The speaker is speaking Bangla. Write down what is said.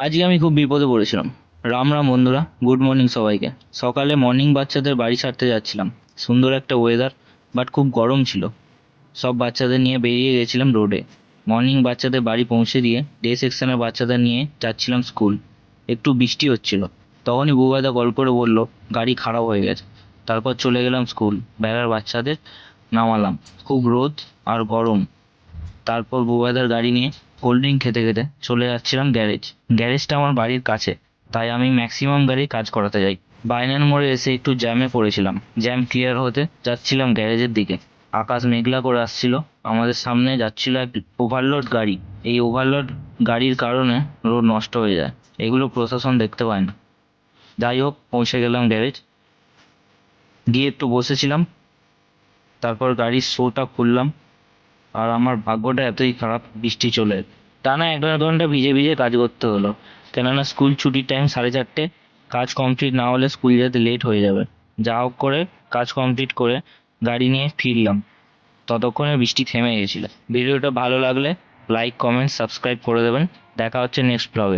আজকে আমি খুব বিপদে পড়েছিলাম। রাম রাম বন্ধুরা, গুড মর্নিং সবাইকে। সকালে মর্নিং বাচ্চাদের বাড়ি ছাড়তে যাচ্ছিলাম। সুন্দর একটা ওয়েদার, বাট খুব গরম ছিল। সব বাচ্চাদের নিয়ে বেরিয়ে গেছিলাম রোডে। মর্নিং বাচ্চাদের বাড়ি পৌঁছে দিয়ে ডে সেকশনের বাচ্চাদের নিয়ে যাচ্ছিলাম স্কুল। একটু বৃষ্টি হচ্ছিল, তখনই বুবাদা কল করে বলল গাড়ি খারাপ হয়ে গেছে। তারপর চলে গেলাম স্কুল, বেড়ার বাচ্চাদের নামালাম। খুব রোদ আর গরম। তারপর বুবাইদার গাড়ি নিয়ে কোল্ড ড্রিঙ্ক খেতে খেতে চলে যাচ্ছিলাম গ্যারেজ। গ্যারেজটা আমার বাড়ির কাছে, তাই আমি ম্যাক্সিমাম গাড়ি কাজ করাতে যাই। বাইনান মোড়ে এসে একটু জ্যামে পড়েছিলাম। জ্যাম ক্লিয়ার হতে যাচ্ছিলাম গ্যারেজের দিকে। আকাশ মেঘলা করে আসছিল। আমাদের সামনে যাচ্ছিল এক ওভারলোড গাড়ি। এই ওভারলোড গাড়ির কারণে রোড নষ্ট হয়ে যায়। এগুলো প্রশাসন দেখতে পায় না। যাই হোক, পৌঁছে গেলাম গ্যারেজ। গিয়ে একটু বসেছিলাম। তারপর গাড়ির শোটা খুললাম। আর আমার ভাগ্যটা এতই খারাপ, বৃষ্টি চলে এলো। টানা 1.5 ঘন্টা ভিজে ভিজে কাজ করতে হলো, কেননা স্কুল ছুটির টাইম 4:30। কাজ কমপ্লিট না হলে স্কুল যেতে লেট হয়ে যাবে। যা হোক করে কাজ কমপ্লিট করে গাড়ি নিয়ে ফিরলাম। ততক্ষণে বৃষ্টি থেমে গেছিল। ভিডিওটা ভালো লাগলে লাইক, কমেন্ট, সাবস্ক্রাইব করে দেবেন। দেখা হচ্ছে নেক্সট ব্লগে।